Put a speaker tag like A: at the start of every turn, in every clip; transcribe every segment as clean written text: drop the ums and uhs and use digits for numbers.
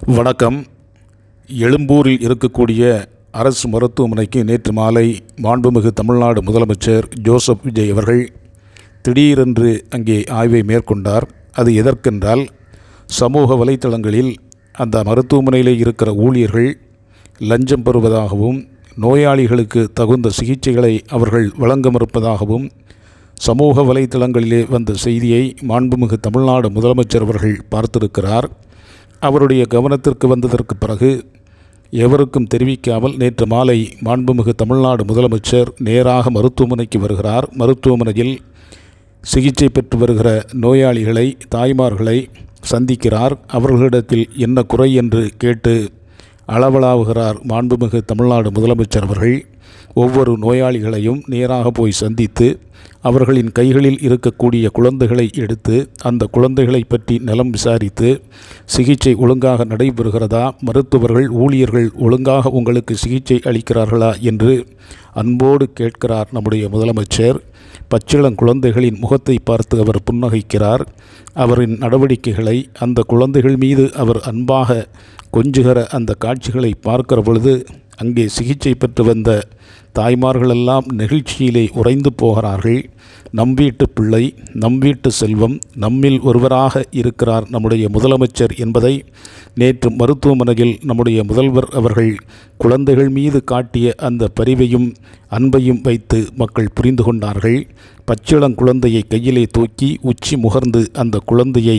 A: வணக்கம். எழும்பூரில் இருக்கக்கூடிய அரசு மருத்துவமனைக்கு நேற்று மாலை மாண்புமிகு தமிழ்நாடு முதலமைச்சர் ஜோசப் விஜய் அவர்கள் திடீரென்று அங்கே ஆய்வை மேற்கொண்டார். அது எதற்கென்றால், சமூக வலைத்தளங்களில் அந்த மருத்துவமனையில் இருக்கிற ஊழியர்கள் லஞ்சம் பெறுவதாகவும் நோயாளிகளுக்கு தகுந்த சிகிச்சைகளை அவர்கள் வழங்க மறுப்பதாகவும் சமூக வலைத்தளங்களிலே வந்த செய்தியை மாண்புமிகு தமிழ்நாடு முதலமைச்சர் அவர்கள் பார்த்திருக்கிறார். அவருடைய கவனத்திற்கு வந்ததற்கு பிறகு எவருக்கும் தெரிவிக்காமல் நேற்று மாலை மாண்புமிகு தமிழ்நாடு முதலமைச்சர் நேராக மருத்துவமனைக்கு வருகிறார். மருத்துவமனையில் சிகிச்சை பெற்று வருகிற நோயாளிகளை, தாய்மார்களை சந்திக்கிறார். அவர்களிடத்தில் என்ன குறை என்று கேட்டு அளவலாவுகிறார் மாண்புமிகு தமிழ்நாடு முதலமைச்சர் அவர்கள். ஒவ்வொரு நோயாளிகளையும் நேராக போய் சந்தித்து அவர்களின் கைகளில் இருக்கக்கூடிய குழந்தைகளை எடுத்து அந்த குழந்தைகளை பற்றி நலம் விசாரித்து, சிகிச்சை ஒழுங்காக நடைபெறுகிறதா, மருத்துவர்கள் ஊழியர்கள் ஒழுங்காக உங்களுக்கு சிகிச்சை அளிக்கிறார்களா என்று அன்போடு கேட்கிறார் நம்முடைய முதலமைச்சர். பச்சிளம் குழந்தைகளின் முகத்தை பார்த்து அவர் புன்னகைக்கிறார். அவரின் நடவடிக்கைகளை, அந்த குழந்தைகள் மீது அவர் அன்பாக கொஞ்சுகிற அந்த காட்சிகளை பார்க்கிற பொழுது அங்கே சிகிச்சை பெற்று வந்த தாய்மார்களெல்லாம் நெகிழ்ச்சியிலே உறைந்து போகிறார்கள். நம் வீட்டு பிள்ளை, நம் வீட்டு செல்வம், நம்மில் ஒருவராக இருக்கிறார் நம்முடைய முதலமைச்சர் என்பதை நேற்று மருத்துவமனையில் நம்முடைய முதல்வர் அவர்கள் குழந்தைகள் மீது காட்டிய அந்த பரிவையும் அன்பையும் வைத்து மக்கள் புரிந்து கொண்டார்கள். பச்சிளங்குழந்தையை கையிலே தூக்கி உச்சி முகர்ந்து அந்த குழந்தையை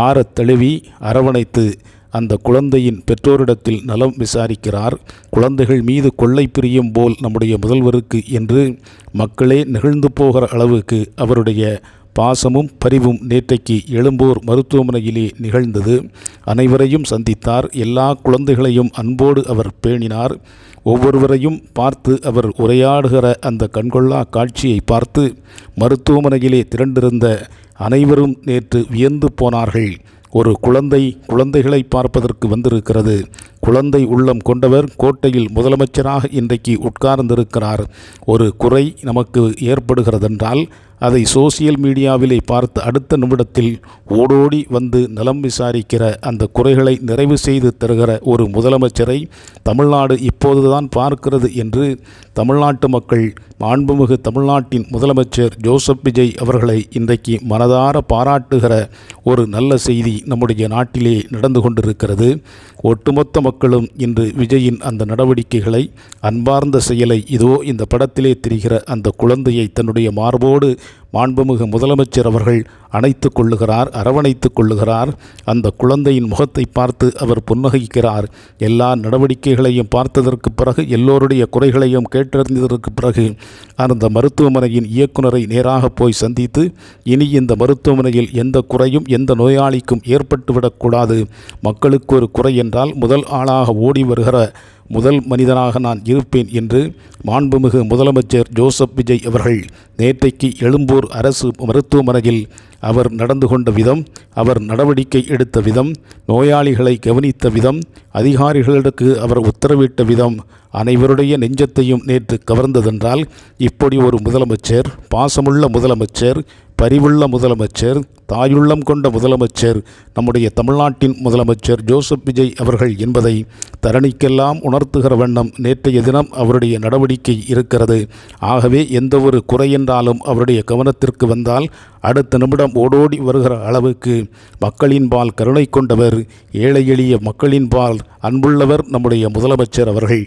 A: ஆறத் தழுவி அரவணைத்து அந்த குழந்தையின் பெற்றோரிடத்தில் நலம் விசாரிக்கிறார். குழந்தைகள் மீது கொள்ளை பிரியும் போல் நம்முடைய முதல்வருக்கு என்று மக்களே நெகிழ்ந்து போகிற அளவுக்கு அவருடைய பாசமும் பரிவும் நேற்றைக்கு எழும்பூர் மருத்துவமனையிலே நிகழ்ந்தது. அனைவரையும் சந்தித்தார். எல்லா குழந்தைகளையும் அன்போடு அவர் பேணினார். ஒவ்வொருவரையும் பார்த்து அவர் உரையாடுகிற அந்த கண்கொள்ளா காட்சியை பார்த்து மருத்துவமனையிலே திரண்டிருந்த அனைவரும் நேற்று வியந்து போனார்கள். ஒரு குழந்தைகளை பார்ப்பதற்கு வந்திருக்கிறது. குழந்தை உள்ளம் கொண்டவர் கோட்டையில் முதலமைச்சராக இன்றைக்கு உட்கார்ந்திருக்கிறார். ஒரு குறை நமக்கு ஏற்படுகிறதென்றால் அதை சோசியல் மீடியாவிலே பார்த்து அடுத்த நிமிடத்தில் ஓடோடி வந்து நலம் விசாரிக்கிற, அந்த குறைகளை நிறைவு செய்து தருகிற ஒரு முதலமைச்சரை தமிழ்நாடு இப்போதுதான் பார்க்கிறது என்று தமிழ்நாட்டு மக்கள் மாண்புமிகு தமிழ்நாட்டின் முதலமைச்சர் ஜோசப் விஜய் அவர்களை இன்றைக்கு மனதார பாராட்டுகிற ஒரு நல்ல செய்தி நம்முடைய நாட்டிலே நடந்து கொண்டிருக்கிறது. ஒட்டுமொத்த மக்களும் இன்று விஜயின் அந்த நடவடிக்கைகளை, அன்பார்ந்த செயலை, இதோ இந்த படத்திலே தெரிகிற அந்த குழந்தையை தன்னுடைய மார்போடு மாண்புமிகு முதலமைச்சர் அவர்கள் அணைத்து கொள்ளுகிறார், அரவணைத்து கொள்ளுகிறார். அந்த குழந்தையின் முகத்தை பார்த்து அவர் புன்னகைக்கிறார். எல்லா நடவடிக்கைகளையும் பார்த்ததற்கு பிறகு, எல்லோருடைய குறைகளையும் கேட்டறிந்ததற்கு பிறகு அந்த மருத்துவமனையின் இயக்குநரை நேராக போய் சந்தித்து, இனி இந்த மருத்துவமனையில் எந்த குறையும் எந்த நோயாளிக்கும் ஏற்பட்டுவிடக்கூடாது, மக்களுக்கு ஒரு குறை என்றால் முதல் ஆளாக ஓடி வருகிற முதல் மனிதனாக நான் இருப்பேன் என்று மாண்புமிகு முதலமைச்சர் ஜோசப் விஜய் அவர்கள் நேற்றைக்கு எழும்பூர் அரசு மருத்துவமனையில் அவர் நடந்து கொண்ட விதம், அவர் நடவடிக்கை எடுத்த விதம், நோயாளிகளை கவனித்த விதம், அதிகாரிகளுக்கு அவர் உத்தரவிட்ட விதம் அனைவருடைய நெஞ்சத்தையும் நேற்று கவர்ந்ததென்றால், இப்படி ஒரு முதலமைச்சர், பாசமுள்ள முதலமைச்சர், பரிவுள்ள முதலமைச்சர், தாயுள்ளம் கொண்ட முதலமைச்சர் நம்முடைய தமிழ்நாட்டின் முதலமைச்சர் ஜோசப் விஜய் அவர்கள் என்பதை தரணிக்கெல்லாம் உணர்த்துகிற வண்ணம் நேற்றைய தினம் அவருடைய நடவடிக்கை இருக்கிறது. ஆகவே எந்த ஒரு குறை என்றாலும் அவருடைய கவனத்திற்கு வந்தால் அடுத்த நிமிடம் ஓடோடி வருகிற அளவுக்கு மக்களின் பால் கருணை கொண்டவர், ஏழை எளிய மக்களின் பால் அன்புள்ளவர் நம்முடைய முதலமைச்சர் அவர்கள்.